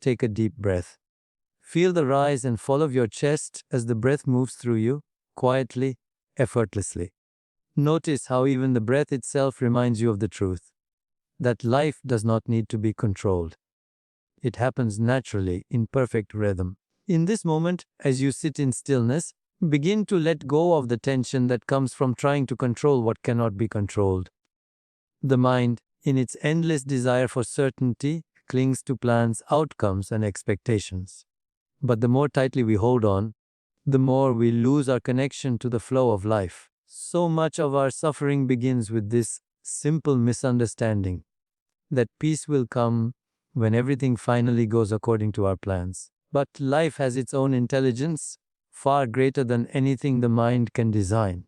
take a deep breath. Feel the rise and fall of your chest as the breath moves through you, quietly, effortlessly. Notice how even the breath itself reminds you of the truth, that life does not need to be controlled. It happens naturally, in perfect rhythm. In this moment, as you sit in stillness, begin to let go of the tension that comes from trying to control what cannot be controlled. The mind, in its endless desire for certainty, clings to plans, outcomes, and expectations. But the more tightly we hold on, the more we lose our connection to the flow of life. So much of our suffering begins with this simple misunderstanding that peace will come when everything finally goes according to our plans. But life has its own intelligence, far greater than anything the mind can design.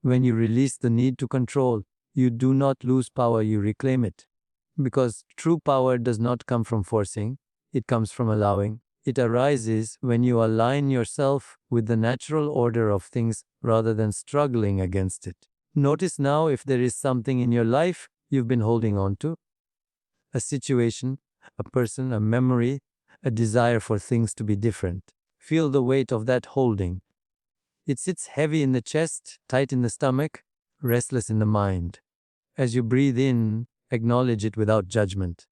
When you release the need to control, you do not lose power, you reclaim it. Because true power does not come from forcing, it comes from allowing. It arises when you align yourself with the natural order of things rather than struggling against it. Notice now if there is something in your life you've been holding on to. A situation, a person, a memory, a desire for things to be different. Feel the weight of that holding. It sits heavy in the chest, tight in the stomach, restless in the mind. As you breathe in, acknowledge it without judgment.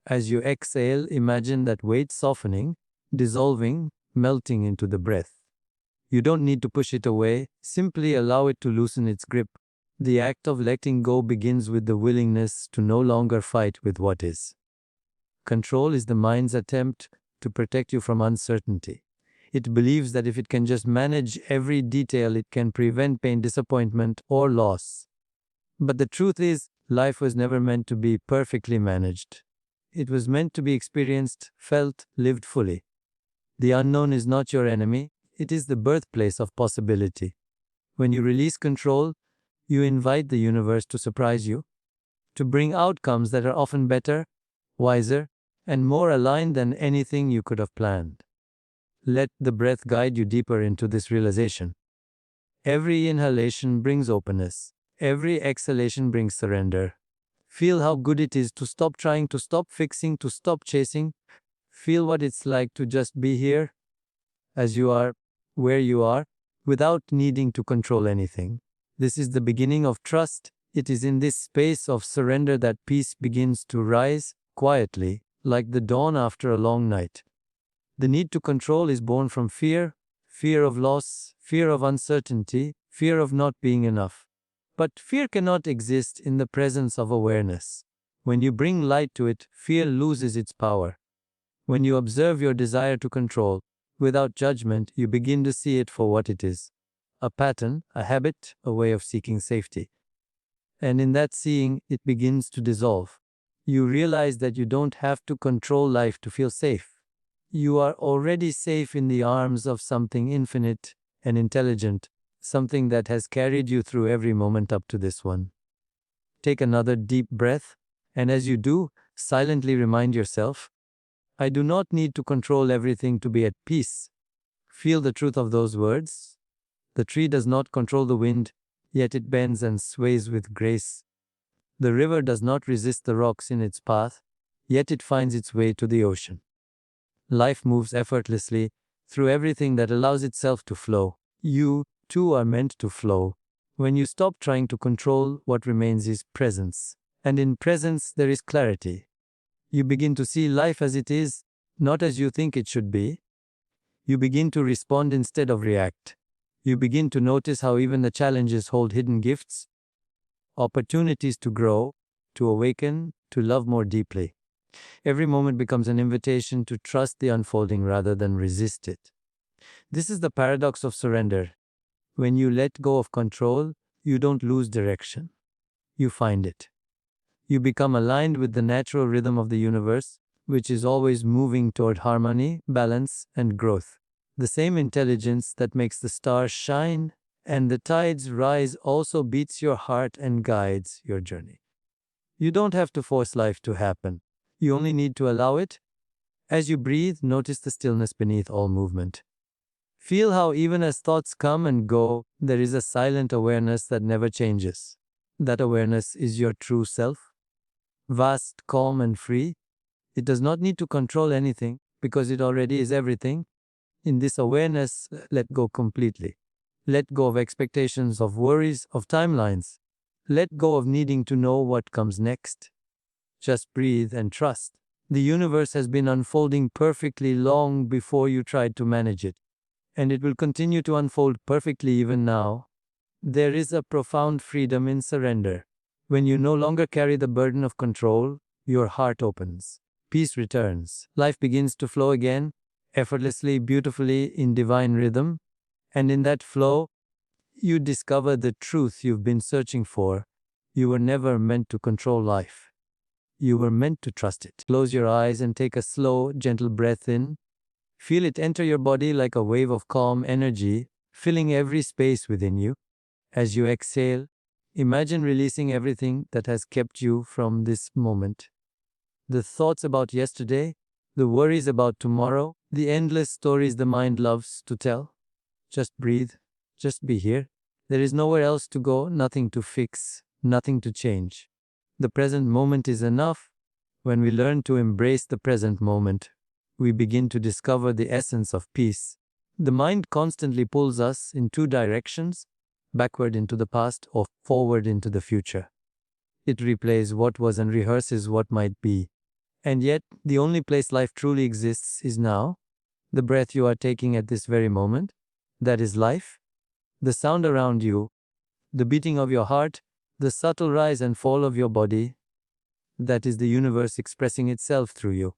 As you exhale, imagine that weight softening, dissolving, melting into the breath. You don't need to push it away, simply allow it to loosen its grip. The act of letting go begins with the willingness to no longer fight with what is. Control is the mind's attempt to protect you from uncertainty. It believes that if it can just manage every detail, it can prevent pain, disappointment, or loss. But the truth is, life was never meant to be perfectly managed. It was meant to be experienced, felt, lived fully. The unknown is not your enemy, it is the birthplace of possibility. When you release control, you invite the universe to surprise you, to bring outcomes that are often better, wiser, and more aligned than anything you could have planned. Let the breath guide you deeper into this realization. Every inhalation brings openness. Every exhalation brings surrender. Feel how good it is to stop trying, to stop fixing, to stop chasing. Feel what it's like to just be here, as you are, where you are, without needing to control anything. This is the beginning of trust. It is in this space of surrender that peace begins to rise, quietly, like the dawn after a long night. The need to control is born from fear, fear of loss, fear of uncertainty, fear of not being enough. But fear cannot exist in the presence of awareness. When you bring light to it, fear loses its power. When you observe your desire to control, without judgment, you begin to see it for what it is. A pattern, a habit, a way of seeking safety. And in that seeing, it begins to dissolve. You realize that you don't have to control life to feel safe. You are already safe in the arms of something infinite and intelligent, something that has carried you through every moment up to this one. Take another deep breath, and as you do, silently remind yourself, I do not need to control everything to be at peace. Feel the truth of those words. The tree does not control the wind, yet it bends and sways with grace. The river does not resist the rocks in its path, yet it finds its way to the ocean. Life moves effortlessly through everything that allows itself to flow. You, too, are meant to flow. When you stop trying to control, what remains is presence. And in presence, there is clarity. You begin to see life as it is, not as you think it should be. You begin to respond instead of react. You begin to notice how even the challenges hold hidden gifts, opportunities to grow, to awaken, to love more deeply. Every moment becomes an invitation to trust the unfolding rather than resist it. This is the paradox of surrender. When you let go of control, you don't lose direction. You find it. You become aligned with the natural rhythm of the universe, which is always moving toward harmony, balance, and growth. The same intelligence that makes the stars shine and the tides rise also beats your heart and guides your journey. You don't have to force life to happen. You only need to allow it. As you breathe, notice the stillness beneath all movement. Feel how even as thoughts come and go, there is a silent awareness that never changes. That awareness is your true self. Vast, calm, and free. It does not need to control anything because it already is everything. In this awareness, let go completely. Let go of expectations, of worries, of timelines. Let go of needing to know what comes next. Just breathe and trust. The universe has been unfolding perfectly long before you tried to manage it, and it will continue to unfold perfectly even now. There is a profound freedom in surrender. When you no longer carry the burden of control, your heart opens. Peace returns. Life begins to flow again, effortlessly, beautifully, in divine rhythm. And in that flow, you discover the truth you've been searching for. You were never meant to control life. You were meant to trust it. Close your eyes and take a slow, gentle breath in. Feel it enter your body like a wave of calm energy, filling every space within you. As you exhale, imagine releasing everything that has kept you from this moment. The thoughts about yesterday, the worries about tomorrow, the endless stories the mind loves to tell. Just breathe. Just be here. There is nowhere else to go, nothing to fix, nothing to change. The present moment is enough. When we learn to embrace the present moment, we begin to discover the essence of peace. The mind constantly pulls us in two directions, backward into the past or forward into the future. It replays what was and rehearses what might be. And yet, the only place life truly exists is now. The breath you are taking at this very moment, that is life. The sound around you, the beating of your heart, the subtle rise and fall of your body, that is the universe expressing itself through you.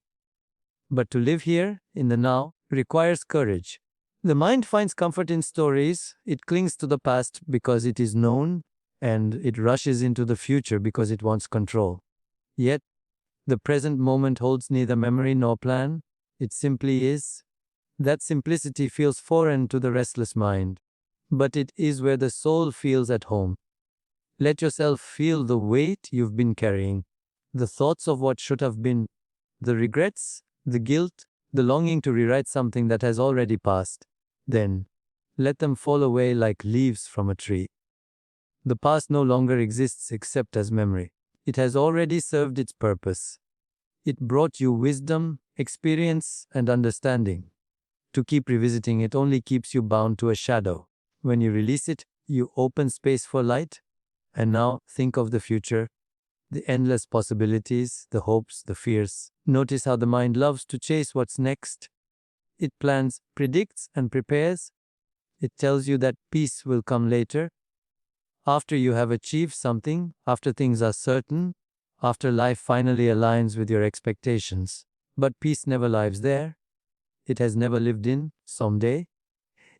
But to live here, in the now, requires courage. The mind finds comfort in stories, it clings to the past because it is known, and it rushes into the future because it wants control. Yet, the present moment holds neither memory nor plan, it simply is. That simplicity feels foreign to the restless mind, but it is where the soul feels at home. Let yourself feel the weight you've been carrying, the thoughts of what should have been, the regrets, the guilt, the longing to rewrite something that has already passed. Then, let them fall away like leaves from a tree. The past no longer exists except as memory. It has already served its purpose. It brought you wisdom, experience, and understanding. To keep revisiting it only keeps you bound to a shadow. When you release it, you open space for light. And now, think of the future, the endless possibilities, the hopes, the fears. Notice how the mind loves to chase what's next. It plans, predicts, and prepares. It tells you that peace will come later, after you have achieved something, after things are certain, after life finally aligns with your expectations. But peace never lives there. It has never lived in someday.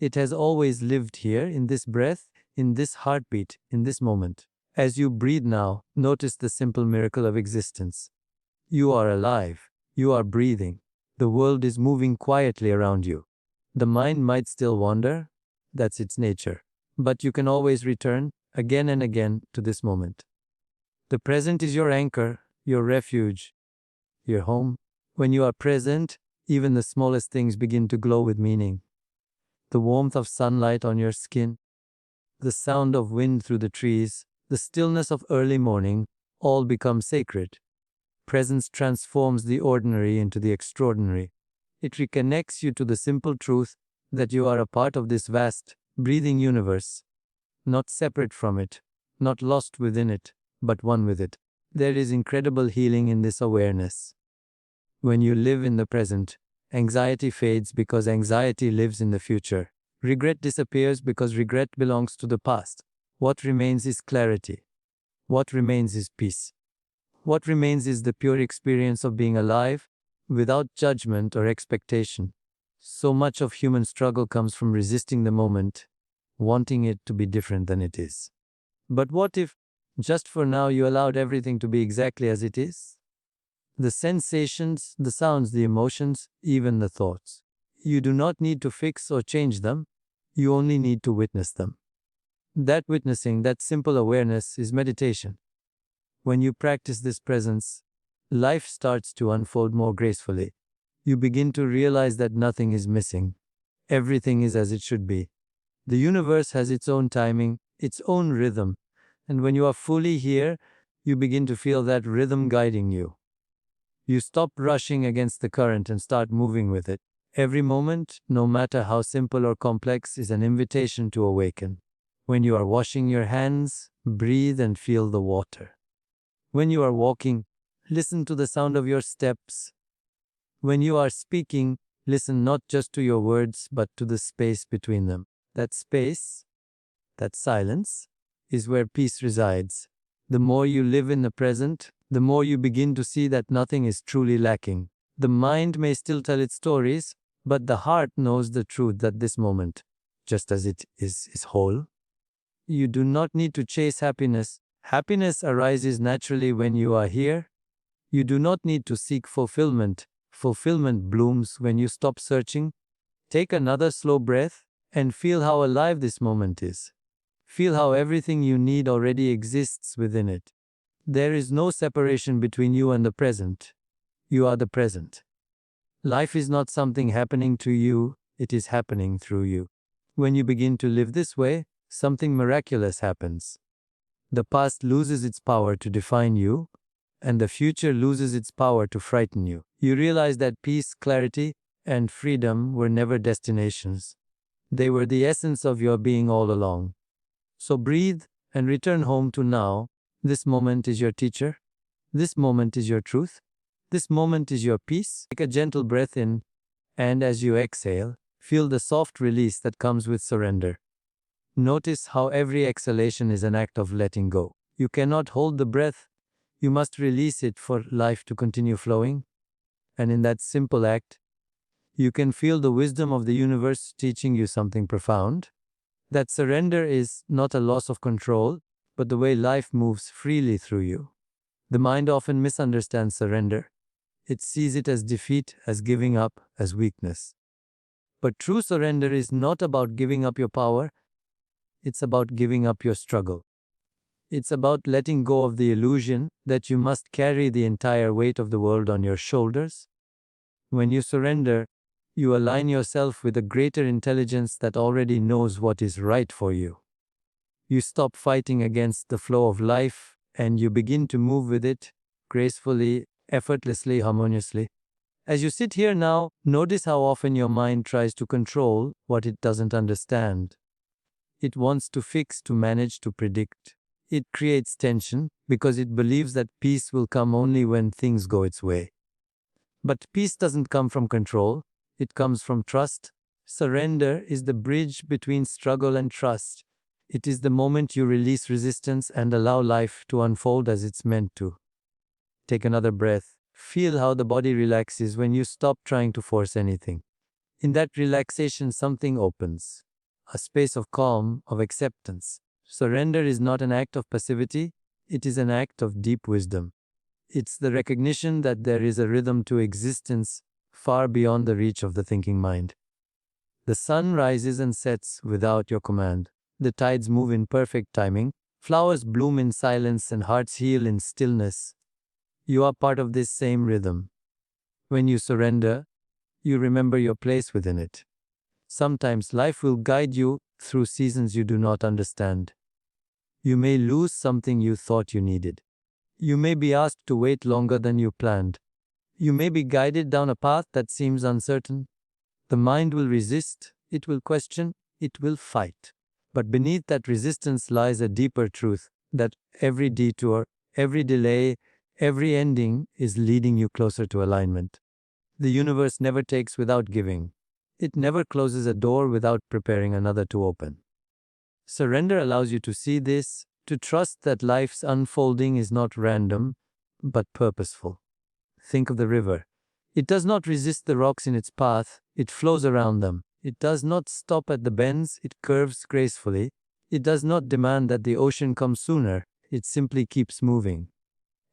It has always lived here, in this breath, in this heartbeat, in this moment. As you breathe now, notice the simple miracle of existence. You are alive. You are breathing. The world is moving quietly around you. The mind might still wander. That's its nature. But you can always return, again and again, to this moment. The present is your anchor, your refuge, your home. When you are present, even the smallest things begin to glow with meaning. The warmth of sunlight on your skin, the sound of wind through the trees, the stillness of early morning, all become sacred. Presence transforms the ordinary into the extraordinary. It reconnects you to the simple truth that you are a part of this vast, breathing universe, not separate from it, not lost within it, but one with it. There is incredible healing in this awareness. When you live in the present, anxiety fades because anxiety lives in the future. Regret disappears because regret belongs to the past. What remains is clarity. What remains is peace. What remains is the pure experience of being alive, without judgment or expectation. So much of human struggle comes from resisting the moment, wanting it to be different than it is. But what if, just for now, you allowed everything to be exactly as it is? The sensations, the sounds, the emotions, even the thoughts. You do not need to fix or change them, you only need to witness them. That witnessing, that simple awareness, is meditation. When you practice this presence, life starts to unfold more gracefully. You begin to realize that nothing is missing. Everything is as it should be. The universe has its own timing, its own rhythm, and when you are fully here, you begin to feel that rhythm guiding you. You stop rushing against the current and start moving with it. Every moment, no matter how simple or complex, is an invitation to awaken. When you are washing your hands, breathe and feel the water. When you are walking, listen to the sound of your steps. When you are speaking, listen not just to your words, but to the space between them. That space, that silence, is where peace resides. The more you live in the present, the more you begin to see that nothing is truly lacking. The mind may still tell its stories, but the heart knows the truth that this moment, just as it is whole. You do not need to chase happiness. Happiness arises naturally when you are here. You do not need to seek fulfillment. Fulfillment blooms when you stop searching. Take another slow breath and feel how alive this moment is. Feel how everything you need already exists within it. There is no separation between you and the present. You are the present. Life is not something happening to you, it is happening through you. When you begin to live this way, something miraculous happens. The past loses its power to define you, and the future loses its power to frighten you. You realize that peace, clarity, and freedom were never destinations. They were the essence of your being all along. So breathe and return home to now. This moment is your teacher. This moment is your truth. This moment is your peace. Take a gentle breath in, and as you exhale, feel the soft release that comes with surrender. Notice how every exhalation is an act of letting go. You cannot hold the breath. You must release it for life to continue flowing. And in that simple act, you can feel the wisdom of the universe teaching you something profound. That surrender is not a loss of control, but the way life moves freely through you. The mind often misunderstands surrender. It sees it as defeat, as giving up, as weakness. But true surrender is not about giving up your power. It's about giving up your struggle. It's about letting go of the illusion that you must carry the entire weight of the world on your shoulders. When you surrender, you align yourself with a greater intelligence that already knows what is right for you. You stop fighting against the flow of life and you begin to move with it gracefully, effortlessly, harmoniously. As you sit here now, notice how often your mind tries to control what it doesn't understand. It wants to fix, to manage, to predict. It creates tension because it believes that peace will come only when things go its way. But peace doesn't come from control, it comes from trust. Surrender is the bridge between struggle and trust. It is the moment you release resistance and allow life to unfold as it's meant to. Take another breath. Feel how the body relaxes when you stop trying to force anything. In that relaxation, something opens. A space of calm, of acceptance. Surrender is not an act of passivity, it is an act of deep wisdom. It's the recognition that there is a rhythm to existence far beyond the reach of the thinking mind. The sun rises and sets without your command. The tides move in perfect timing. Flowers bloom in silence and hearts heal in stillness. You are part of this same rhythm. When you surrender, you remember your place within it. Sometimes life will guide you through seasons you do not understand. You may lose something you thought you needed. You may be asked to wait longer than you planned. You may be guided down a path that seems uncertain. The mind will resist, it will question, it will fight. But beneath that resistance lies a deeper truth, that every detour, every delay, every ending is leading you closer to alignment. The universe never takes without giving. It never closes a door without preparing another to open. Surrender allows you to see this, to trust that life's unfolding is not random, but purposeful. Think of the river. It does not resist the rocks in its path, it flows around them. It does not stop at the bends, it curves gracefully. It does not demand that the ocean come sooner, it simply keeps moving.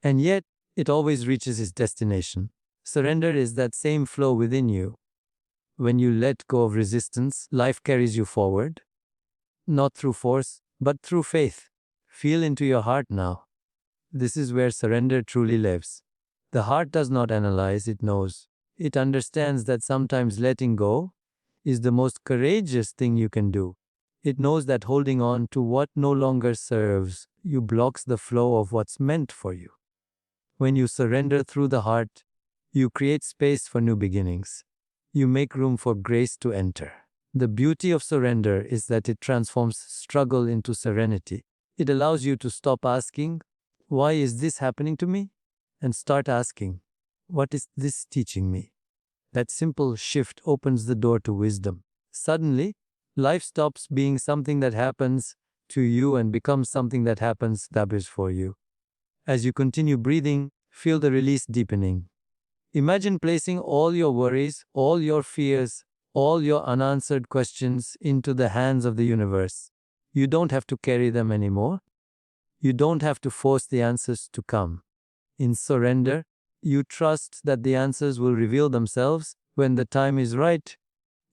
And yet, it always reaches its destination. Surrender is that same flow within you. When you let go of resistance, life carries you forward. Not through force, but through faith. Feel into your heart now. This is where surrender truly lives. The heart does not analyze, it knows. It understands that sometimes letting go is the most courageous thing you can do. It knows that holding on to what no longer serves you blocks the flow of what's meant for you. When you surrender through the heart, You create space for new beginnings. You make room for grace to enter. The beauty of surrender is that it transforms struggle into serenity. It allows you to stop asking, "Why is this happening to me?" and start asking, "What is this teaching me?" That simple shift opens the door to wisdom. Suddenly, life stops being something that happens to you and becomes something that happens for you. As you continue breathing, feel the release deepening. Imagine placing all your worries, all your fears, all your unanswered questions into the hands of the universe. You don't have to carry them anymore. You don't have to force the answers to come. In surrender, you trust that the answers will reveal themselves when the time is right.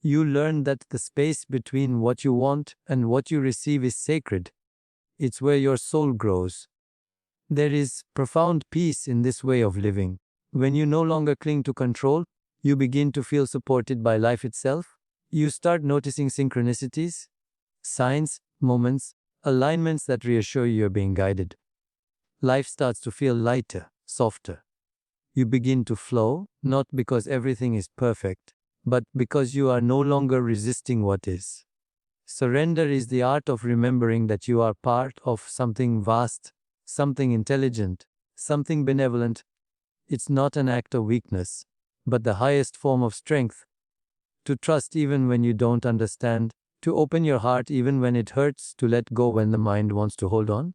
You learn that the space between what you want and what you receive is sacred. It's where your soul grows. There is profound peace in this way of living. When you no longer cling to control, you begin to feel supported by life itself. You start noticing synchronicities, signs, moments, alignments that reassure you you're being guided. Life starts to feel lighter, softer. You begin to flow, not because everything is perfect, but because you are no longer resisting what is. Surrender is the art of remembering that you are part of something vast, something intelligent, something benevolent. It's not an act of weakness, but the highest form of strength. To trust even when you don't understand, to open your heart even when it hurts, to let go when the mind wants to hold on.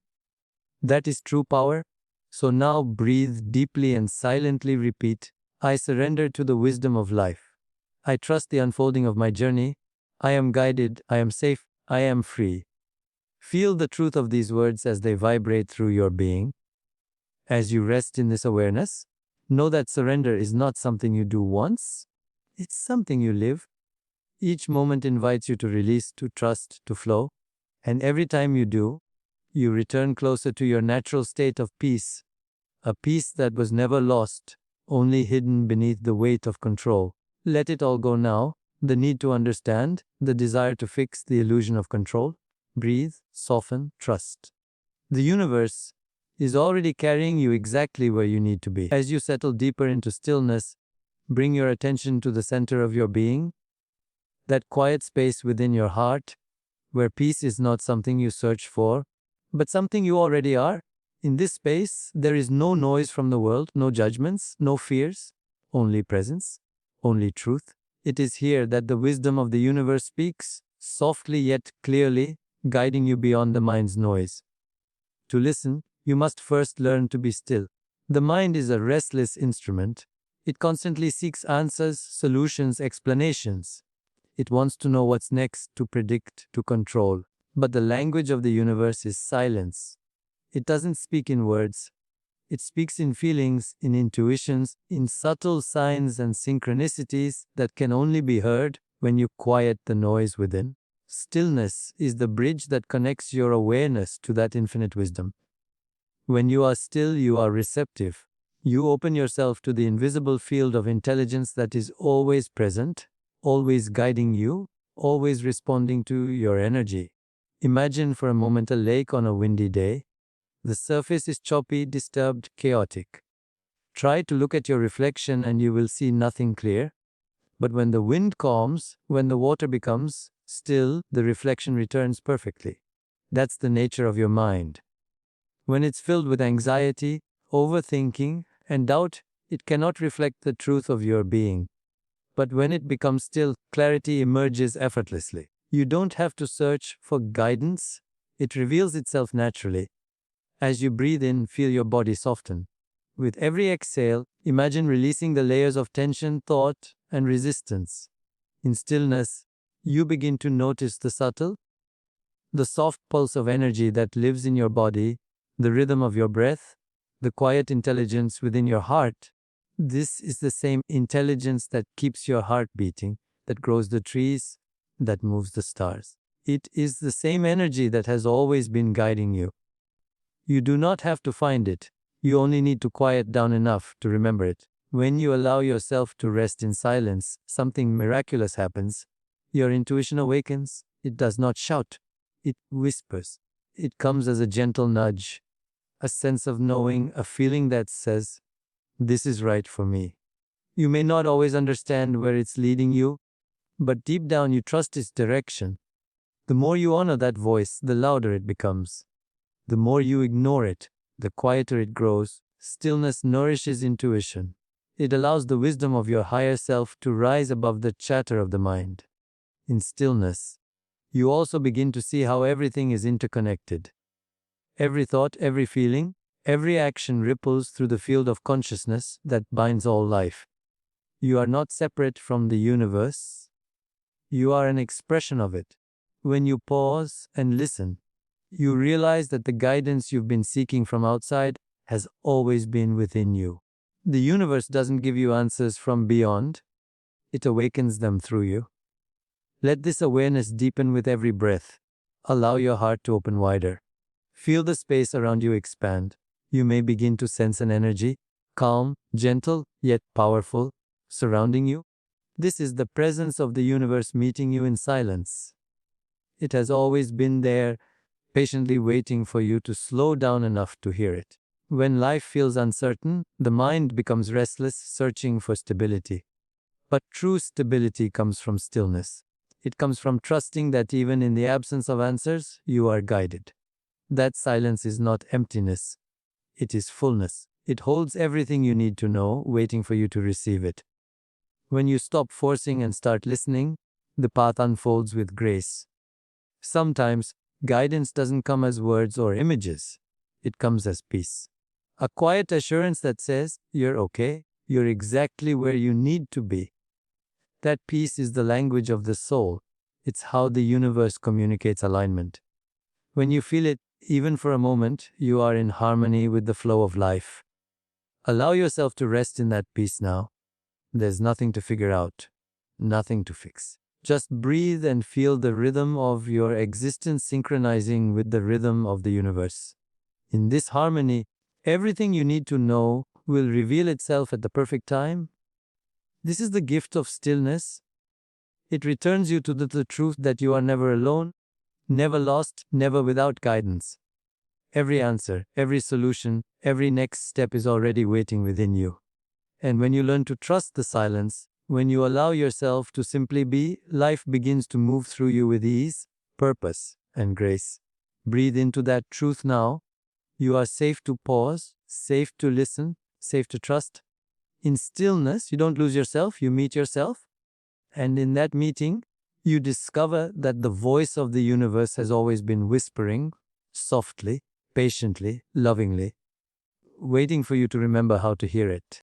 That is true power. So now breathe deeply and silently repeat, "I surrender to the wisdom of life. I trust the unfolding of my journey. I am guided, I am safe, I am free." Feel the truth of these words as they vibrate through your being. As you rest in this awareness, know that surrender is not something you do once, it's something you live. Each moment invites you to release, to trust, to flow. And every time you do, you return closer to your natural state of peace, a peace that was never lost, only hidden beneath the weight of control. Let it all go now, the need to understand, the desire to fix, the illusion of control. Breathe, soften, trust. The universe is already carrying you exactly where you need to be. As you settle deeper into stillness, bring your attention to the center of your being, that quiet space within your heart, where peace is not something you search for, but something you already are. In this space, there is no noise from the world, no judgments, no fears, only presence, only truth. It is here that the wisdom of the universe speaks, softly yet clearly, guiding you beyond the mind's noise. To listen, you must first learn to be still. The mind is a restless instrument. It constantly seeks answers, solutions, explanations. It wants to know what's next, to predict, to control. But the language of the universe is silence. It doesn't speak in words. It speaks in feelings, in intuitions, in subtle signs and synchronicities that can only be heard when you quiet the noise within. Stillness is the bridge that connects your awareness to that infinite wisdom. When you are still, you are receptive. You open yourself to the invisible field of intelligence that is always present, always guiding you, always responding to your energy. Imagine for a moment a lake on a windy day. The surface is choppy, disturbed, chaotic. Try to look at your reflection and you will see nothing clear. But when the wind calms, when the water becomes still, the reflection returns perfectly. That's the nature of your mind. When it's filled with anxiety, overthinking, and doubt, it cannot reflect the truth of your being. But when it becomes still, clarity emerges effortlessly. You don't have to search for guidance, it reveals itself naturally. As you breathe in, feel your body soften. With every exhale, imagine releasing the layers of tension, thought, and resistance. In stillness, you begin to notice the subtle, the soft pulse of energy that lives in your body, the rhythm of your breath, the quiet intelligence within your heart. This is the same intelligence that keeps your heart beating, that grows the trees, that moves the stars. It is the same energy that has always been guiding you. You do not have to find it. You only need to quiet down enough to remember it. When you allow yourself to rest in silence, something miraculous happens. Your intuition awakens. It does not shout. It whispers. It comes as a gentle nudge, a sense of knowing, a feeling that says, "This is right for me." You may not always understand where it's leading you, but deep down you trust its direction. The more you honor that voice, the louder it becomes. The more you ignore it, the quieter it grows. Stillness nourishes intuition. It allows the wisdom of your higher self to rise above the chatter of the mind. In stillness, you also begin to see how everything is interconnected. Every thought, every feeling, every action ripples through the field of consciousness that binds all life. You are not separate from the universe. You are an expression of it. When you pause and listen, you realize that the guidance you've been seeking from outside has always been within you. The universe doesn't give you answers from beyond, it awakens them through you. Let this awareness deepen with every breath. Allow your heart to open wider. Feel the space around you expand. You may begin to sense an energy, calm, gentle, yet powerful, surrounding you. This is the presence of the universe meeting you in silence. It has always been there, patiently waiting for you to slow down enough to hear it. When life feels uncertain, the mind becomes restless, searching for stability. But true stability comes from stillness. It comes from trusting that even in the absence of answers, you are guided. That silence is not emptiness, it is fullness. It holds everything you need to know, waiting for you to receive it. When you stop forcing and start listening, the path unfolds with grace. Sometimes, guidance doesn't come as words or images. It comes as peace. A quiet assurance that says, you're okay, you're exactly where you need to be. That peace is the language of the soul. It's how the universe communicates alignment. When you feel it, even for a moment, you are in harmony with the flow of life. Allow yourself to rest in that peace now. There's nothing to figure out, nothing to fix. Just breathe and feel the rhythm of your existence synchronizing with the rhythm of the universe. In this harmony, everything you need to know will reveal itself at the perfect time. This is the gift of stillness. It returns you to the truth that you are never alone, never lost, never without guidance. Every answer, every solution, every next step is already waiting within you. And when you learn to trust the silence, when you allow yourself to simply be, life begins to move through you with ease, purpose, and grace. Breathe into that truth now. You are safe to pause, safe to listen, safe to trust. In stillness, you don't lose yourself, you meet yourself. And in that meeting, you discover that the voice of the universe has always been whispering, softly, patiently, lovingly, waiting for you to remember how to hear it.